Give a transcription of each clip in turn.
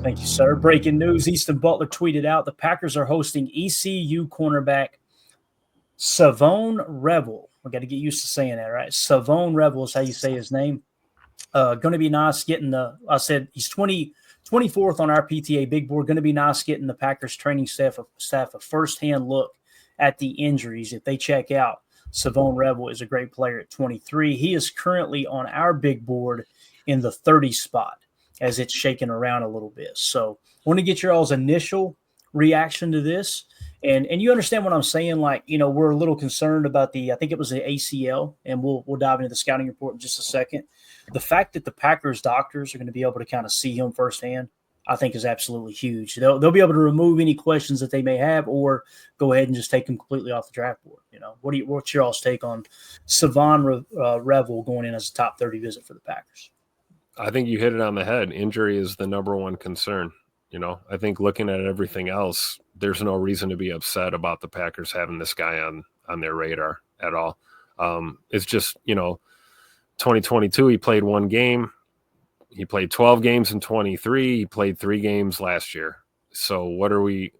Thank you, sir. Breaking news, Easton Butler tweeted out the Packers are hosting ECU cornerback Savone Revel. We got to get used to saying that, right? Savone Revel is how you say his name. Going to be nice getting I said he's 24th on our PTA big board. Going to be nice getting the Packers training staff a firsthand look at the injuries. If they check out, Savone Revel is a great player at 23. He is currently on our big board in the 30 spot as it's shaking around a little bit. So I want to get your all's initial reaction to this. And you understand what I'm saying? Like, we're a little concerned about I think it was the ACL, and we'll dive into the scouting report in just a second. The fact that the Packers doctors are going to be able to kind of see him firsthand, I think is absolutely huge. They'll be able to remove any questions that they may have or go ahead and just take him completely off the draft board. What's your all's take on Savon Revel going in as a top 30 visit for the Packers? I think you hit it on the head. Injury is the number one concern. I think looking at everything else, there's no reason to be upset about the Packers having this guy on their radar at all. It's just, 2022, he played one game. He played 12 games in 23. He played 3 games last year. So what are we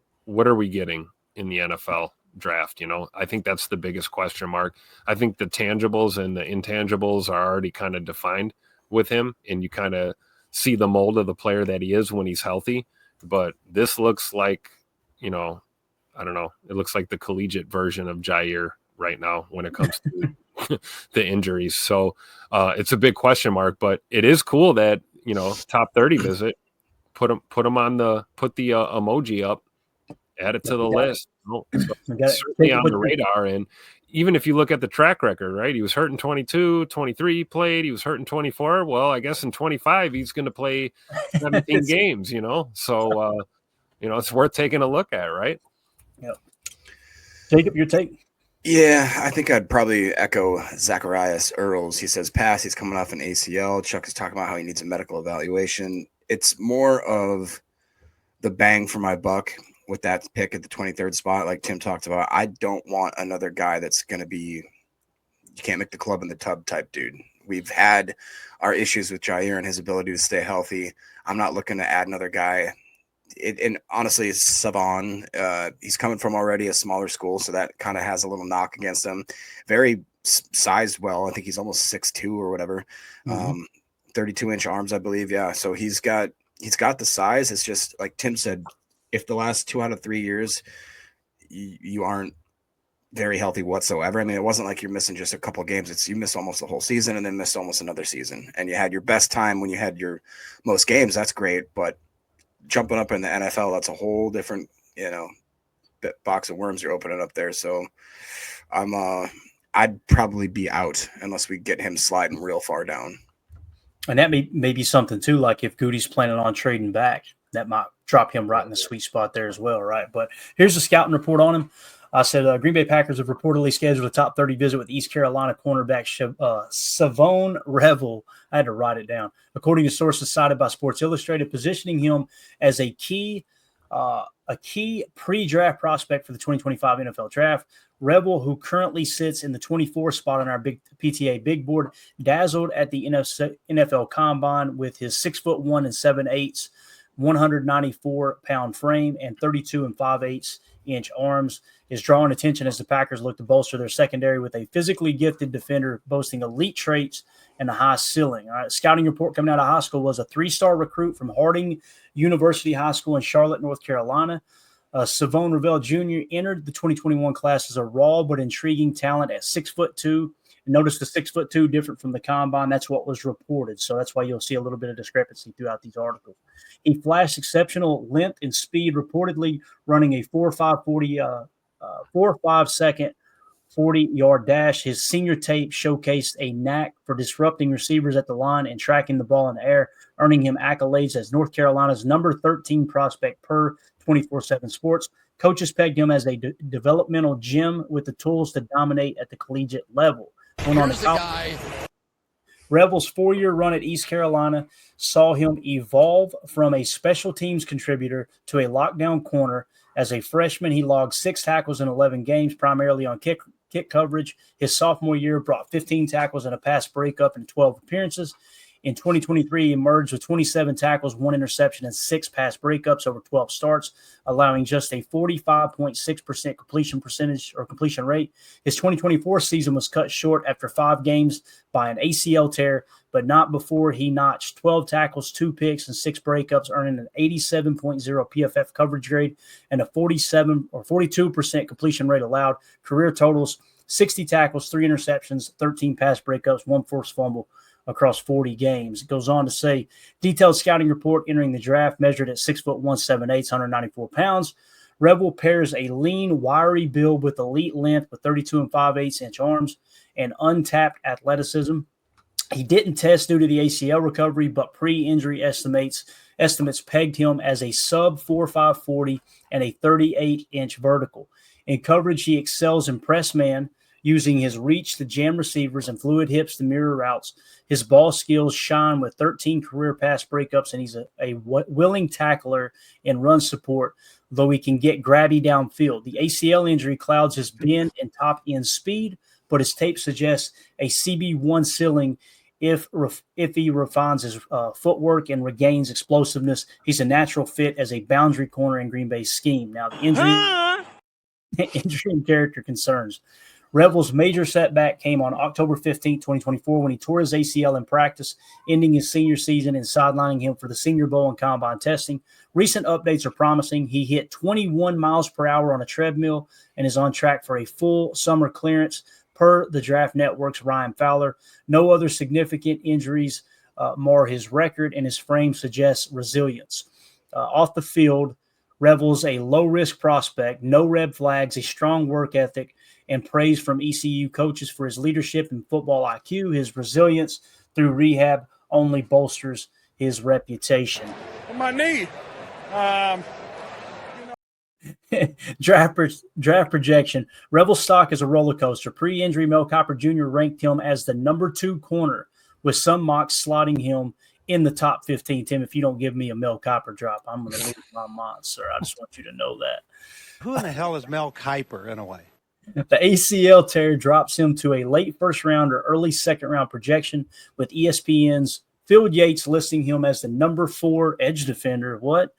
getting in the NFL draft? I think that's the biggest question mark. I think the tangibles and the intangibles are already kind of defined with him, and you kind of see the mold of the player that he is when he's healthy. But this looks like, I don't know. It looks like the collegiate version of Jair right now when it comes to the injuries. So it's a big question mark, but it is cool that, top 30 visit, put the emoji up, add it to the list. So certainly on the radar. And even if you look at the track record, right, he was hurt in 22, 23 he played, he was hurt in 24. Well, I guess in 25, he's going to play 17 games, So, it's worth taking a look at, right? Yep. Jacob, your take? Yeah, I think I'd probably echo Zacharias Earls. He says pass, he's coming off an ACL. Chuck is talking about how he needs a medical evaluation. It's more of the bang for my buck with that pick at the 23rd spot, like Tim talked about. I don't want another guy that's going to be you can't make the club in the tub type dude. We've had our issues with Jair and his ability to stay healthy. I'm not looking to add another guy. And honestly, Savon, he's coming from already a smaller school, so that kind of has a little knock against him. Very sized well. I think he's almost 6'2" or whatever. 32-inch arms, I believe. Yeah, so he's got the size. It's just like Tim said, if the last 2 out of 3 years you aren't very healthy whatsoever. I mean, it wasn't like you're missing just a couple games. It's you missed almost the whole season and then missed almost another season. And you had your best time when you had your most games. That's great, but jumping up in the NFL, that's a whole different, box of worms you're opening up there. So I'd probably be out unless we get him sliding real far down. And that may be something too, like if Goody's planning on trading back, that might drop him right in the sweet spot there as well, right? But here's the scouting report on him. I said Green Bay Packers have reportedly scheduled a top 30 visit with East Carolina cornerback Savone Revel. I had to write it down. According to sources cited by Sports Illustrated, positioning him as a key pre-draft prospect for the 2025 NFL Draft. Revel, who currently sits in the 24th spot on our big PTA big board, dazzled at the NFL Combine with his 6'1" and 7/8", 194-pound frame and 32 5/8" arms, is drawing attention as the Packers look to bolster their secondary with a physically gifted defender boasting elite traits and a high ceiling. All right, scouting report coming out of high school was a 3-star recruit from Harding University High School in Charlotte, North Carolina. Savone Revel Jr. entered the 2021 class as a raw but intriguing talent at 6'2". And notice the 6'2" different from the combine. That's what was reported. So that's why you'll see a little bit of discrepancy throughout these articles. He flashed exceptional length and speed, reportedly running a 4.5 second 40-yard dash. His senior tape showcased a knack for disrupting receivers at the line and tracking the ball in the air, earning him accolades as North Carolina's number 13 prospect per 24/7 Sports. Coaches pegged him as a developmental gem with the tools to dominate at the collegiate level. Revel's 4-year run at East Carolina saw him evolve from a special teams contributor to a lockdown corner. As a freshman, he logged 6 tackles in 11 games, primarily on kick coverage. His sophomore year brought 15 tackles and a pass breakup in 12 appearances. In 2023, he emerged with 27 tackles, 1 interception, and 6 pass breakups over 12 starts, allowing just a 45.6% completion rate. His 2024 season was cut short after 5 games by an ACL tear, but not before he notched 12 tackles, 2 picks, and 6 breakups, earning an 87.0 PFF coverage grade and a 42% completion rate allowed. Career totals: 60 tackles, 3 interceptions, 13 pass breakups, 1 forced fumble across 40 games. It goes on to say, detailed scouting report entering the draft, measured at 6'1", 7'8", 194 pounds. Revel pairs a lean, wiry build with elite length with 32 and 5/8 inch arms and untapped athleticism. He didn't test due to the ACL recovery, but pre-injury estimates pegged him as a sub 4.5 40 and a 38-inch vertical. In coverage, he excels in press man, using his reach to jam receivers and fluid hips to mirror routes. His ball skills shine with 13 career pass breakups, and he's a willing tackler in run support, though he can get grabby downfield. The ACL injury clouds his bend and top end speed, but his tape suggests a CB1 ceiling if he refines his footwork and regains explosiveness. He's a natural fit as a boundary corner in Green Bay's scheme. Now, the injury and character concerns. Revel's major setback came on October 15, 2024, when he tore his ACL in practice, ending his senior season and sidelining him for the Senior Bowl and combine testing. Recent updates are promising. He hit 21 miles per hour on a treadmill and is on track for a full summer clearance, per the Draft Network's Ryan Fowler. No other significant injuries mar his record, and his frame suggests resilience. Off the field, Revel's a low-risk prospect, no red flags, a strong work ethic, and praise from ECU coaches for his leadership and football IQ. His resilience through rehab only bolsters his reputation. On my knee. Draft projection. Revel stock is a roller coaster. Pre-injury, Mel Kiper Jr. ranked him as the number 2 corner, with some mocks slotting him in the top 15. Tim, if you don't give me a Mel Kiper drop, I'm going to lose my mind, sir. I just want you to know that. Who in the hell is Mel Kiper, in a way? The ACL tear drops him to a late first round or early second round projection, with ESPN's Phil Yates listing him as the number 4 edge defender. What?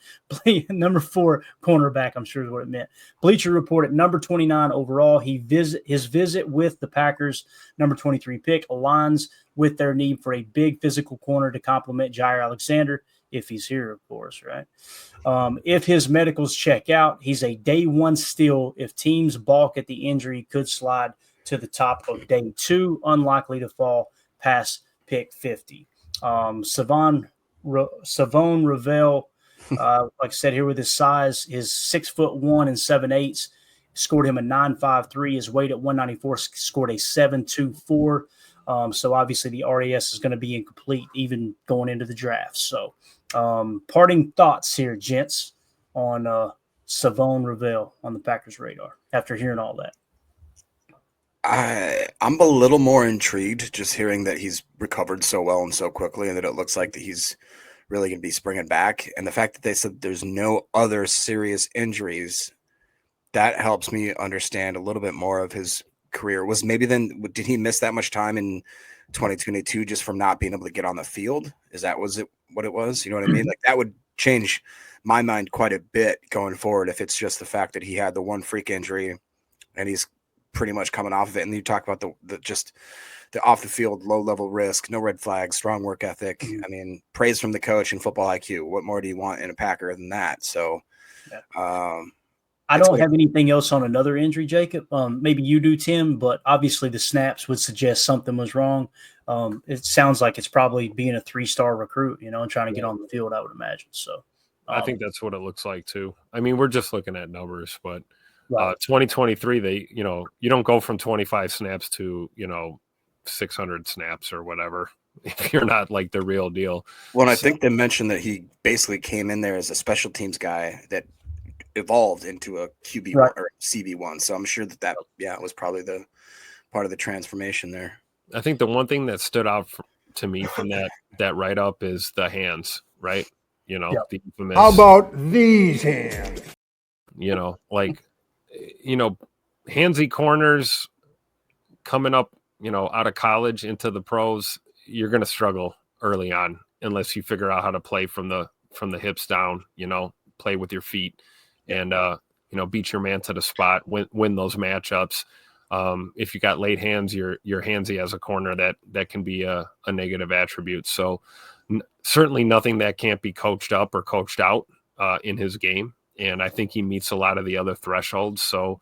Number 4 cornerback, I'm sure is what it meant. Bleacher Report at number 29 overall. His visit with the Packers, number 23 pick, aligns with their need for a big physical corner to complement Jair Alexander, if he's here, of course, right? If his medicals check out, he's a day 1 steal. If teams balk at the injury, could slide to the top of day 2, unlikely to fall past pick 50. Savon Revel, like I said, here with his size, his 6'1" and 7/8, scored him a 9.53. His weight at 194 scored a 7.24. So obviously the RAS is going to be incomplete even going into the draft. So parting thoughts here, gents, on Savon Revel on the Packers radar after hearing all that. I'm a little more intrigued just hearing that he's recovered so well and so quickly, and that it looks like that he's really going to be springing back. And the fact that they said there's no other serious injuries, that helps me understand a little bit more of his career. Did he miss that much time in 2022 just from not being able to get on the field? What it was? You know what I mean? Like, that would change my mind quite a bit going forward if it's just the fact that he had the one freak injury and he's pretty much coming off of it. And you talk about the off the field, low level risk, no red flags, strong work ethic. I mean, praise from the coach and football IQ. What more do you want in a Packer than that? So, I don't have anything else on another injury, Jacob. Maybe you do, Tim, but obviously the snaps would suggest something was wrong. It sounds like it's probably being a 3-star recruit, and trying to get on the field, I would imagine. So I think that's what it looks like too. I mean, we're just looking at numbers, but 2023, you don't go from 25 snaps to 600 snaps or whatever if you're not like the real deal. Well, I think they mentioned that he basically came in there as a special teams guy that evolved into a QB1 or CB1. So I'm sure that was probably the part of the transformation there. I think the one thing that stood out to me from that write-up is the hands, right? The infamous. How about these hands? Handsy corners coming up, out of college into the pros, you're going to struggle early on, unless you figure out how to play from the hips down, play with your feet and, beat your man to the spot, win those matchups. If you got late hands, you're handsy as a corner, that can be a negative attribute. So certainly nothing that can't be coached up or coached out in his game. And I think he meets a lot of the other thresholds. So,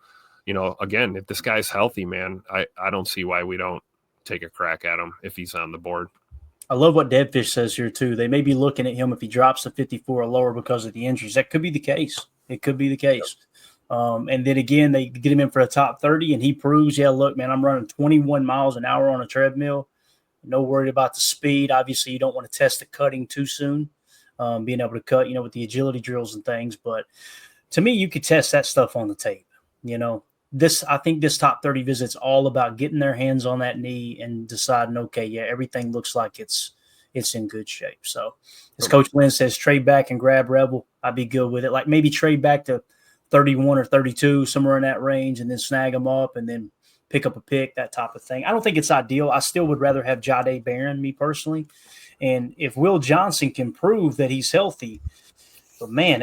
again, if this guy's healthy, man, I don't see why we don't take a crack at him if he's on the board. I love what Deadfish says here too. They may be looking at him if he drops to 54 or lower because of the injuries. That could be the case. It could be the case. And then again, they get him in for a top 30 and he proves, yeah, look, man, I'm running 21 miles an hour on a treadmill. No worry about the speed. Obviously, you don't want to test the cutting too soon, being able to cut, with the agility drills and things. But to me, you could test that stuff on the tape. I think this top 30 visit's all about getting their hands on that knee and deciding, okay, yeah, everything looks like it's in good shape. So as Coach Lynn says, trade back and grab Rebel. I'd be good with it. Like maybe trade back to 31 or 32, somewhere in that range, and then snag them up and then pick up a pick, that type of thing. I don't think it's ideal. I still would rather have Jahdae Barron, me personally. And if Will Johnson can prove that he's healthy, but man,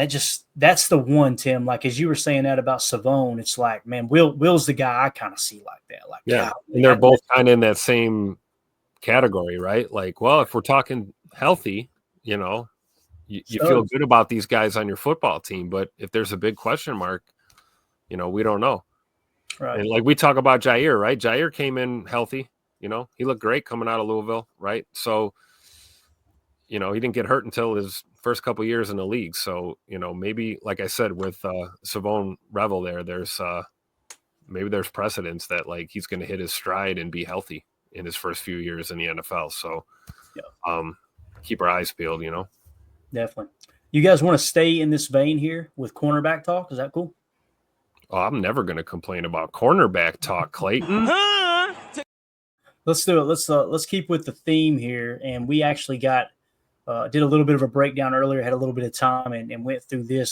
that's the one, Tim. Like as you were saying that about Savone, it's like, man, Will's the guy I kind of see like that. Like, yeah, and they're both kind of in that same category, right? Like, well, if we're talking healthy, you feel good about these guys on your football team, but if there's a big question mark, we don't know. Right. And like we talk about Jair, right? Jair came in healthy, he looked great coming out of Louisville, right? So, he didn't get hurt until his first couple of years in the league. So, maybe, like I said, with Savone Revel there's maybe there's precedence that like he's going to hit his stride and be healthy in his first few years in the NFL. So keep our eyes peeled, Definitely. You guys want to stay in this vein here with cornerback talk? Is that cool? Oh, I'm never going to complain about cornerback talk, Clayton. Let's do it. Let's keep with the theme here. And we actually did a little bit of a breakdown earlier, had a little bit of time and went through this.